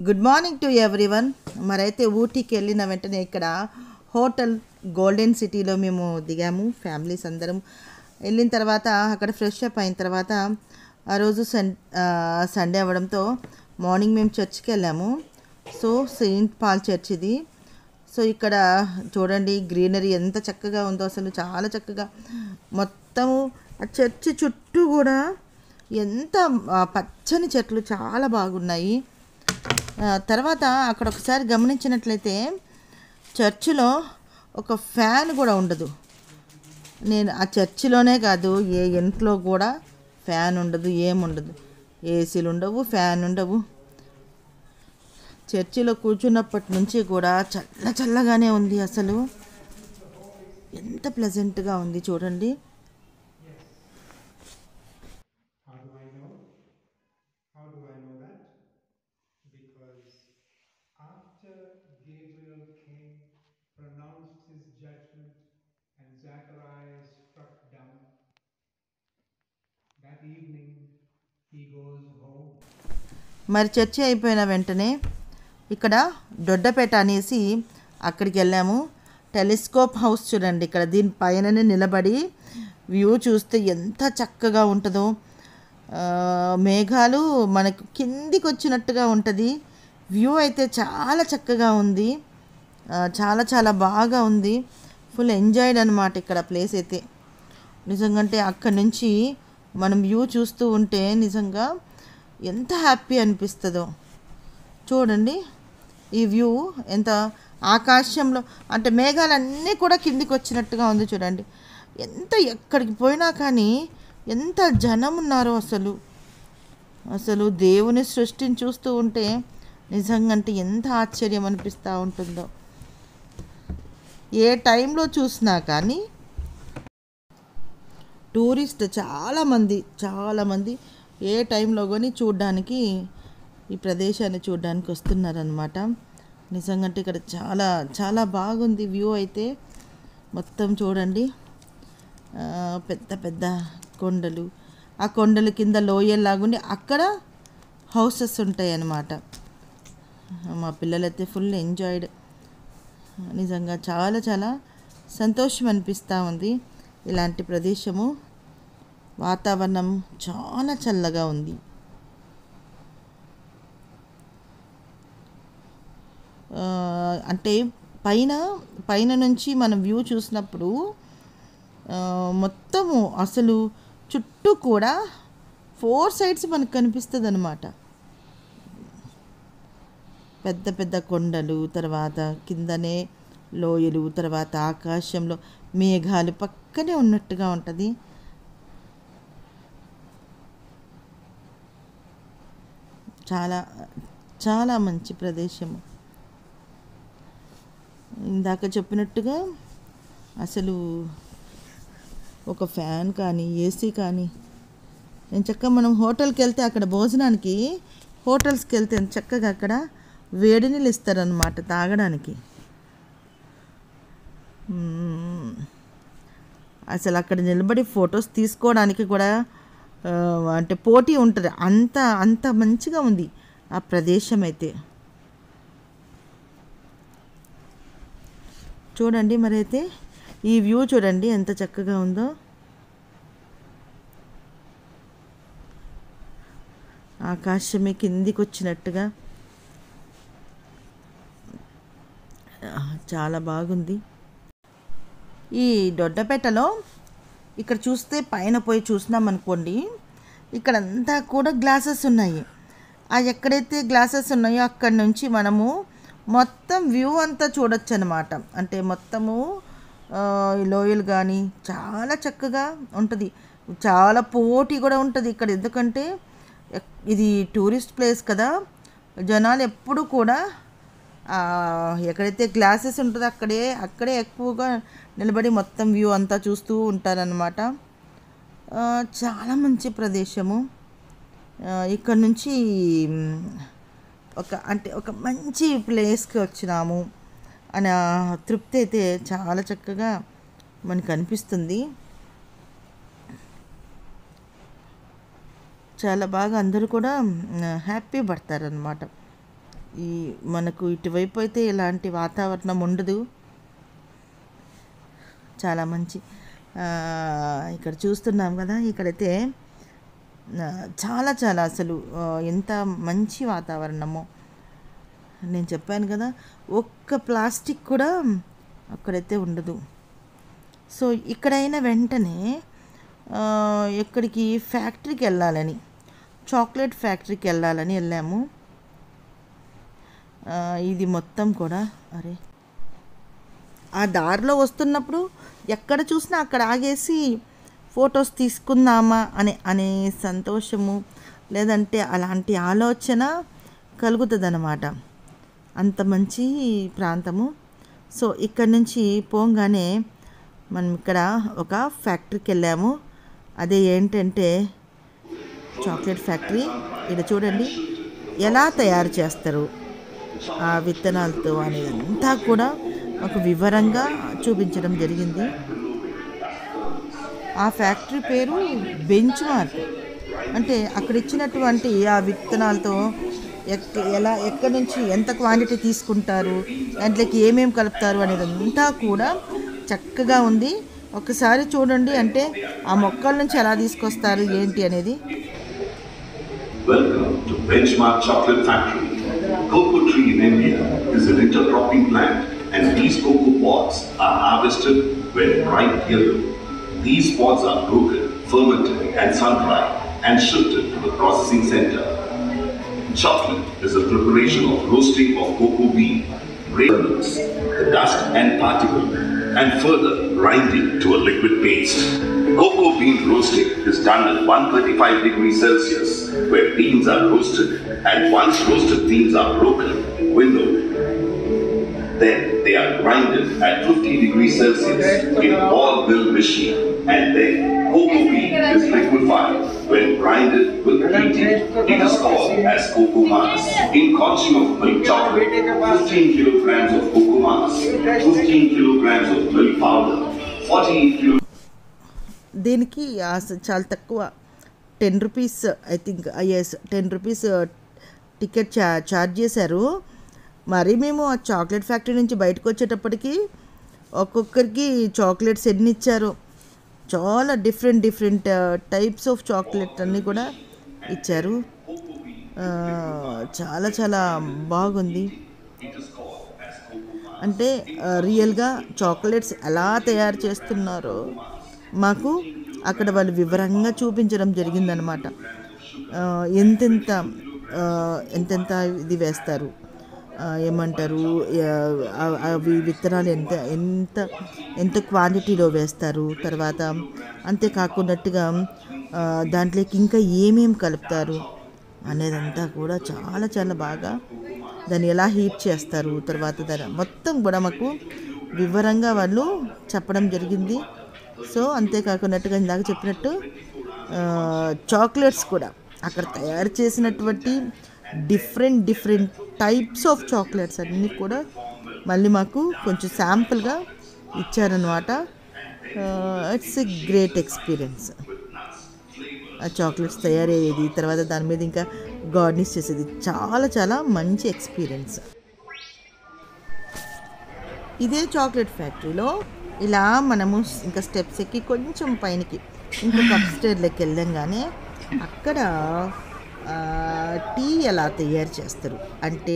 Good morning to everyone. మరైతే ఊటీకి వెళ్ళిన వెంటనే ఇక్కడ హోటల్ గోల్డెన్ సిటీలో మేము దిగాము, ఫ్యామిలీస్ అందరం. వెళ్ళిన తర్వాత అక్కడ ఫ్రెష్ అప్ అయిన తర్వాత ఆ రోజు సండే అవ్వడంతో మార్నింగ్ మేము చర్చ్కి వెళ్ళాము. సో సెయింట్ పాల్ చర్చ్ ఇది. సో ఇక్కడ చూడండి గ్రీనరీ ఎంత చక్కగా ఉందో, అసలు చాలా చక్కగా మొత్తము ఆ చర్చి చుట్టూ కూడా ఎంత పచ్చని చెట్లు చాలా బాగున్నాయి. తర్వాత అక్కడ ఒకసారి గమనించినట్లయితే చర్చిలో ఒక ఫ్యాన్ కూడా ఉండదు. నేను ఆ చర్చిలోనే కాదు, ఏ ఇంట్లో కూడా ఫ్యాన్ ఉండదు, ఏముండదు, ఏసీలు ఉండవు, ఫ్యాన్ ఉండవు. చర్చిలో కూర్చున్నప్పటి నుంచి కూడా చల్లగానే ఉంది. అసలు ఎంత ప్లెజెంట్గా ఉంది చూడండి. After Gabriel came, pronounced his judgment, and Zacharias struck down. That evening, he goes home. మరి చర్చి అయిపోయిన వెంటనే ఇక్కడ దొడ్డపేట అనేసి అక్కడికి వెళ్ళాము. టెలిస్కోప్ హౌస్ చూడండి, ఇక్కడ దీని పైననే నిలబడి వ్యూ చూస్తే ఎంత చక్కగా ఉంటుందో. మేఘాలు మనకు కిందికి వచ్చినట్టుగా ఉంటుంది. వ్యూ అయితే చాలా చక్కగా ఉంది, చాలా చాలా బాగా ఉంది. ఫుల్ ఎంజాయ్డ్ అనమాట ఇక్కడ ప్లేస్ అయితే. నిజంగా అంటే అక్కడి నుంచి మనం వ్యూ చూస్తూ ఉంటే నిజంగా ఎంత హ్యాపీ అనిపిస్తుందో. చూడండి ఈ వ్యూ ఎంత ఆకాశంలో, అంటే మేఘాలన్నీ కూడా కిందికి వచ్చినట్టుగా ఉంది చూడండి. ఎంత ఎక్కడికి పోయినా కానీ ఎంత జనం ఉన్నారో అసలు దేవుని సృష్టిని చూస్తూ ఉంటే నిజంగా అంటే ఎంత ఆశ్చర్యం అనిపిస్తూ ఉంటుందో. ఏ టైంలో చూసినా కానీ టూరిస్ట్ చాలామంది ఏ టైంలో కానీ చూడడానికి, ఈ ప్రదేశాన్ని చూడడానికి వస్తున్నారనమాట. నిజంగా అంటే ఇక్కడ చాలా చాలా బాగుంది వ్యూ అయితే. మొత్తం చూడండి, పెద్ద పెద్ద కొండలు, ఆ కొండల కింద లోయల్లాగుండి అక్కడ హౌసెస్ ఉంటాయి అన్నమాట. మా పిల్లలైతే ఫుల్ ఎంజాయ్డ్. నిజంగా చాలా చాలా సంతోషం అనిపిస్తూ ఉంది. ఇలాంటి ప్రదేశము, వాతావరణం చాలా చల్లగా ఉంది. అంటే పైన నుంచి మనం వ్యూ చూసినప్పుడు మొత్తము అసలు చుట్టూ కూడా 4 సైడ్స్ మనకు కనిపిస్తుంది అన్నమాట. పెద్ద పెద్ద కొండలు, తర్వాత కిందనే లోయలు, తర్వాత ఆకాశంలో మేఘాలు పక్కనే ఉన్నట్టుగా ఉంటుంది. చాలా చాలా మంచి ప్రదేశము. ఇందాక చెప్పినట్టుగా అసలు ఒక ఫ్యాన్ కానీ ఏసీ కానీ, నేను చక్కగా మనం హోటల్కి వెళ్తే అక్కడ భోజనానికి, హోటల్స్కి వెళ్తే చక్కగా అక్కడ వేడి నీళ్ళు ఇస్తారనమాట తాగడానికి. అసలు అక్కడ నిలబడి ఫొటోస్ తీసుకోవడానికి కూడా అంటే పోటీ ఉంటుంది, అంత మంచిగా ఉంది ఆ ప్రదేశం అయితే. చూడండి మరైతే ఈ వ్యూ చూడండి ఎంత చక్కగా ఉందో. ఆకాశమే కిందికి వచ్చినట్టుగా చాలా బాగుంది. ఈ దొడ్డపేటలో ఇక్కడ చూస్తే పైన పోయి చూసినామనుకోండి, ఇక్కడంతా కూడా గ్లాసెస్ ఉన్నాయి. ఆ ఎక్కడైతే గ్లాసెస్ ఉన్నాయో అక్కడి నుంచి మనము మొత్తం వ్యూ అంతా చూడొచ్చు అనమాట. అంటే మొత్తము లోయలు కానీ చాలా చక్కగా ఉంటుంది. చాలా పోటీ కూడా ఉంటుంది ఇక్కడ, ఎందుకంటే ఇది టూరిస్ట్ ప్లేస్ కదా. జనాలు ఎప్పుడు కూడా ఎక్కడైతే గ్లాసెస్ ఉంటుందో అక్కడే ఎక్కువగా నిలబడి మొత్తం వ్యూ అంతా చూస్తూ ఉంటారనమాట. చాలా మంచి ప్రదేశము. ఇక్కడ నుంచి ఒక మంచి ప్లేస్కి వచ్చినాము అనే తృప్తి అయితే చాలా చక్కగా మనకు అనిపిస్తుంది. చాలా బాగా అందరూ కూడా హ్యాపీ పడతారనమాట. ఈ మనకు ఇటువైపు అయితే ఇలాంటి వాతావరణం ఉండదు. చాలా మంచి ఇక్కడ చూస్తున్నాం కదా, ఇక్కడైతే చాలా చాలా అసలు ఎంత మంచి వాతావరణమో. నేను చెప్పాను కదా, ఒక్క ప్లాస్టిక్ కూడా అక్కడైతే ఉండదు. సో ఇక్కడైనా వెంటనే ఎక్కడికి ఫ్యాక్టరీకి వెళ్ళాలని, చాక్లెట్ ఫ్యాక్టరీకి వెళ్ళాలని వెళ్ళాము. ఇది మొత్తం కూడా ఆ దారిలో వస్తున్నప్పుడు ఎక్కడ చూసినా అక్కడ ఆగేసి ఫొటోస్ తీసుకుందామా అనే సంతోషము, లేదంటే అలాంటి ఆలోచన కలుగుతుందన్నమాట. అంత మంచి ప్రాంతము. సో ఇక్కడ నుంచి పోగానే మనం ఇక్కడ ఒక ఫ్యాక్టరీకి వెళ్ళాము. అదే ఏంటంటే చాక్లెట్ ఫ్యాక్టరీ. ఇక్కడ చూడండి ఎలా తయారు చేస్తారు ఆ విత్తనాలతో అనేదంతా కూడా ఒక వివరంగా చూపించడం జరిగింది. ఆ ఫ్యాక్టరీ పేరు బెంచ్ మార్క్. అంటే అక్కడ ఇచ్చినటువంటి ఆ విత్తనాలతో ఎక్కడి నుంచి ఎంత క్వాంటిటీ తీసుకుంటారు, దాంట్లోకి ఏమేమి కలుపుతారు అనేదంతా కూడా చక్కగా ఉంది. ఒకసారి చూడండి, అంటే ఆ మొక్కల నుంచి ఎలా తీసుకొస్తారు ఏంటి అనేది. Welcome to Benchmark Chocolate Factory. Cocoa tree in India is an intercropping plant, and these cocoa pods are harvested when ripe yellow. These pods are broken, fermented, and sun-dried and shifted to the processing center. Chocolate is a preparation of roasting of cocoa bean, granules, the dust and particle, and further grinding to a liquid paste. Cocoa bean roasting is done at 135 degrees Celsius, where beans are roasted, and once roasted beans are broken, winnowed. Then they are grinded at 50 degrees Celsius in ball mill machine, and then cocoa bean is liquefied. When grinded with heating, it is called as cocoa mass. In consum of milk chocolate, 15 kilograms of cocoa mass, 15 kilograms of milk powder, 48 kilograms. దీనికి చాలా తక్కువ 10 rupees, I think, yes 10 rupees ticket charge చేశారు. మరి మేము ఆ chocolate factory నుంచి బయటకు వచ్చేటప్పటికి ఒక్కొక్కరికి చాక్లెట్స్ ఎన్ని ఇచ్చారో, చాలా డిఫరెంట్ టైప్స్ ఆఫ్ చాక్లెట్ అన్నీ కూడా ఇచ్చారు. చాలా చాలా బాగుంది. అంటే రియల్గా చాక్లెట్స్ ఎలా తయారు చేస్తున్నారో మాకు అక్కడ వాళ్ళు వివరంగా చూపించడం జరిగిందనమాట. ఎంతెంత ఇది వేస్తారు, ఏమంటారు, అవి విత్తనాలు ఎంత క్వాంటిటీలో వేస్తారు, తర్వాత అంతేకాకున్నట్టుగా దాంట్లోకి ఇంకా ఏమేమి కలుపుతారు అనేదంతా కూడా చాలా చాలా బాగా, దాన్ని ఎలా హీట్ చేస్తారు, తర్వాత దాని మొత్తం కూడా మాకు వివరంగా వాళ్ళు చెప్పడం జరిగింది. సో అంతేకాకున్నట్టుగా ఇందాక చెప్పినట్టు చాక్లెట్స్ కూడా అక్కడ తయారు చేసినటువంటి డిఫరెంట్ టైప్స్ ఆఫ్ చాక్లెట్స్ అన్నీ కూడా మళ్ళీ మాకు కొంచెం శాంపుల్గా ఇచ్చారనమాట. It's a great experience. ఆ చాక్లెట్స్ తయారయ్యేది, తర్వాత దాని మీద ఇంకా గార్నిష్ చేసేది, చాలా చాలా మంచి ఎక్స్పీరియన్స్. ఇదే చాక్లెట్ ఫ్యాక్టరీలో ఇలా మనము ఇంకా స్టెప్స్ ఎక్కి కొంచెం పైనకి ఇంకొక అప్స్టేర్లోకి వెళ్ళంగానే అక్కడ టీ ఎలా తయారు చేస్తారు అంటే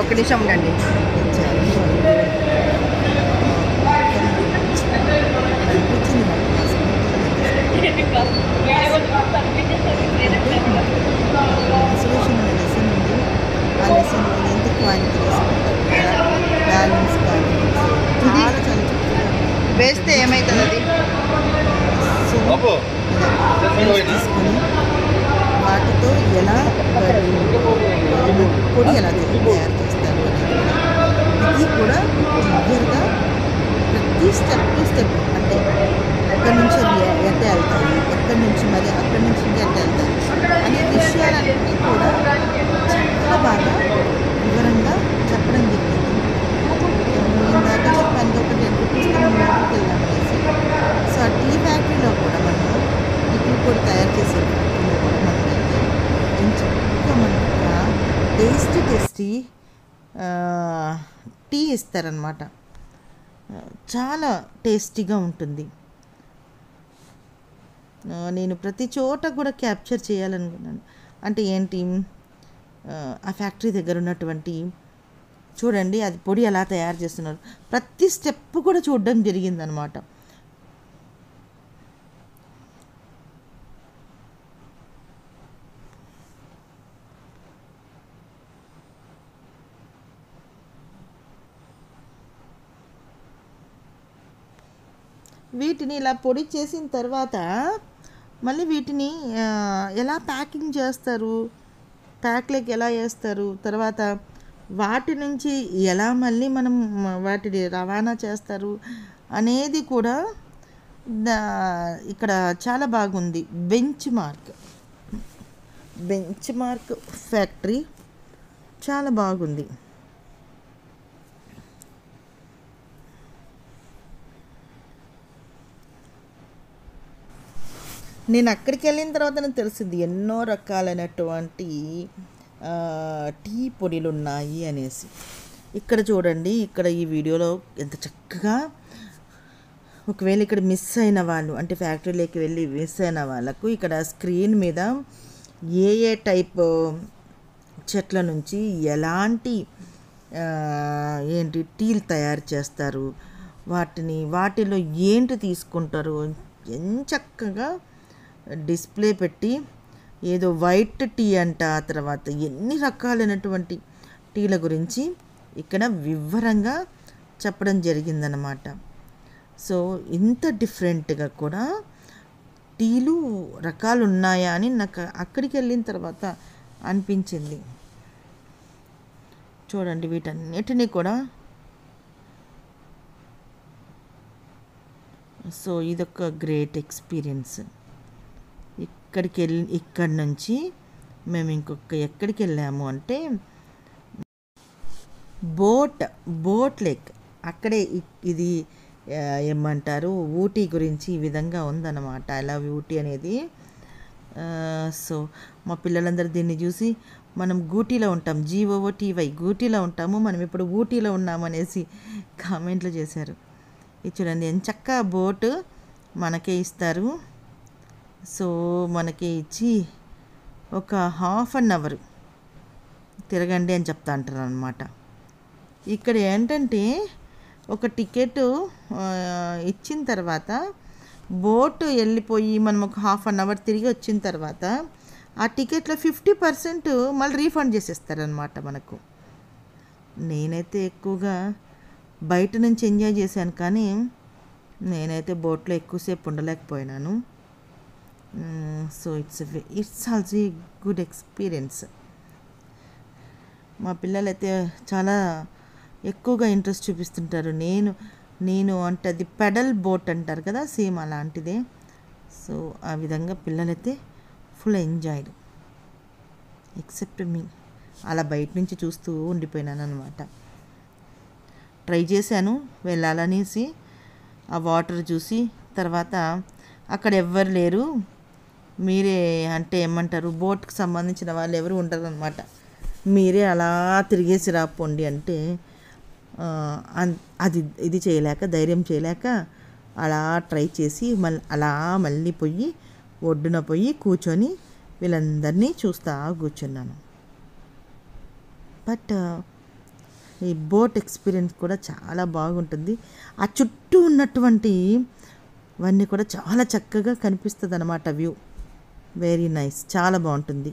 ఒక నిమిషం ఉండండి. ఆ లెసన్ ఎంత క్వాంటిటీ బ్యాలెన్స్ కానీ చాలా చాలా వేస్తే ఏమవుతుంది అది. సో తీసుకొని వాటితో ఎలా పొడి ఎలా తయారు చేస్తారు అనేది కూడా క్లియర్గా ప్రతి స్టెప్ టు స్టెప్, అంటే ఎక్కడి నుంచి ఎట్ట వెళ్తాయి, ఎక్కడి నుంచి మరి అక్కడి నుంచి ఎట్ట వెళ్తాయి అనే విషయాలన్నీ కూడా చాలా బాగా వివరంగా చెప్పడం జరిగింది. ఇందాక చెప్పాను ఒక 10 రూపీస్ లోపలికి వెళ్ళామనేసి. సో ఆ టీ ఫ్యాక్టరీలో కూడా మనము ఈ టీ పొడి తయారు చేసే ఫ్యాక్టరీలో కూడా మనమైతే చక్కగా మనకు టేస్ట్ ఇస్తారనమాట. చాలా టేస్టీగా ఉంటుంది. నేను ప్రతి చోట కూడా క్యాప్చర్ చేయాలనుకున్నాను. అంటే ఏంటి, ఆ ఫ్యాక్టరీ దగ్గర ఉన్నటువంటి చూడండి అది పొడి ఎలా తయారు చేస్తున్నారు, ప్రతి స్టెప్ కూడా చూడడం జరిగిందనమాట. వీటిని ఇలా పొడి చేసిన తర్వాత మళ్ళీ వీటిని ఎలా ప్యాకింగ్ చేస్తారు, ప్యాక్లోకి ఎలా వేస్తారు, తర్వాత వాటి నుంచి ఎలా మళ్ళీ మనం వాటిని రవాణా చేస్తారు అనేది కూడా ఇక్కడ చాలా బాగుంది. బెంచ్ మార్క్ ఫ్యాక్టరీ చాలా బాగుంది. నేను అక్కడికి వెళ్ళిన తర్వాత నాకు తెలిసింది ఎన్నో రకాలైనటువంటి టీ పొడిలు ఉన్నాయి అనేసి. ఇక్కడ చూడండి, ఇక్కడ ఈ వీడియోలో ఎంత చక్కగా, ఒకవేళ ఇక్కడ మిస్ అయిన వాళ్ళు అంటే ఫ్యాక్టరీలోకి వెళ్ళి మిస్ అయిన వాళ్ళకు ఇక్కడ స్క్రీన్ మీద ఏ టైప్ చెట్ల నుంచి ఎలాంటి టీలు తయారు చేస్తారు, వాటిలో ఏంటి తీసుకుంటారు ఎంచక్కగా డిస్ప్లే పెట్టి, ఏదో వైట్ టీ అంట, తర్వాత ఎన్ని రకాలైనటువంటి టీల గురించి ఇక్కడ వివరంగా చెప్పడం జరిగిందనమాట. సో ఇంత డిఫరెంట్గా కూడా టీలు రకాలు ఉన్నాయా అని నాకు అక్కడికి వెళ్ళిన తర్వాత అనిపించింది. చూడండి వీటన్నిటినీ కూడా. సో ఇదొక గ్రేట్ ఎక్స్పీరియన్స్. ఇక్కడి నుంచి మేము ఎక్కడికి వెళ్ళాము అంటే బోట్ లేక్. అక్కడే ఇది ఏమంటారు, ఊటీ గురించి ఈ విధంగా ఉందన్నమాట. ఐ లవ్ ఊటీ అనేది. సో మా పిల్లలందరూ దీన్ని చూసి మనం గూటీలో ఉంటాం, GOOTY గూటీలో ఉంటాము, మనం ఇప్పుడు ఊటీలో ఉన్నామనేసి కామెంట్లు చేశారు. ఇది చూడండి ఎంచక్క బోటు మనకే ఇస్తారు. సో మనకి ఇచ్చి ఒక ½ అన్ అవర్ తిరగండి అని చెప్తా అంటారు అనమాట. ఇక్కడ ఏంటంటే ఒక టికెట్ ఇచ్చిన తర్వాత బోట్ వెళ్ళిపోయి మనం ఒక ½ అన్ అవర్ తిరిగి వచ్చిన తర్వాత ఆ టికెట్లో 50% మళ్ళీ రీఫండ్ చేసేస్తారనమాట మనకు. నేనైతే ఎక్కువగా బయట నుంచి ఎంజాయ్ చేశాను, కానీ నేనైతే బోట్లో ఎక్కువసేపు ఉండలేకపోయినాను. So it's also a good experience. మా పిల్లలైతే చాలా ఎక్కువగా ఇంట్రెస్ట్ చూపిస్తుంటారు. నేను అంటే అది పెడల్ బోట్ అంటారు కదా, సేమ్ అలాంటిదే. సో ఆ విధంగా పిల్లలైతే ఫుల్ ఎంజాయ్డ్, ఎక్సెప్ట్ మీ. అలా బయట నుంచి చూస్తూ ఉండిపోయినాను అనమాట. ట్రై చేశాను వెళ్ళాలనేసి, ఆ వాటర్ చూసి తర్వాత అక్కడ ఎవ్వరు లేరు, మీరే అంటే ఏమంటారు, బోట్కి సంబంధించిన వాళ్ళు ఎవరు ఉండరు అనమాట, మీరే అలా తిరిగేసి రాపోండి అంటే ఇది చేయలేక, ధైర్యం చేయలేక అలా ట్రై చేసి మళ్ళీ పోయి ఒడ్డున పోయి కూర్చొని వీళ్ళందరినీ చూస్తూ కూర్చున్నాను. బట్ ఈ బోట్ ఎక్స్పీరియన్స్ కూడా చాలా బాగుంటుంది. ఆ చుట్టూ ఉన్నటువంటి అవన్నీ కూడా చాలా చక్కగా కనిపిస్తుంది అన్నమాట. వ్యూ వెరీ నైస్, చాలా బాగుంటుంది.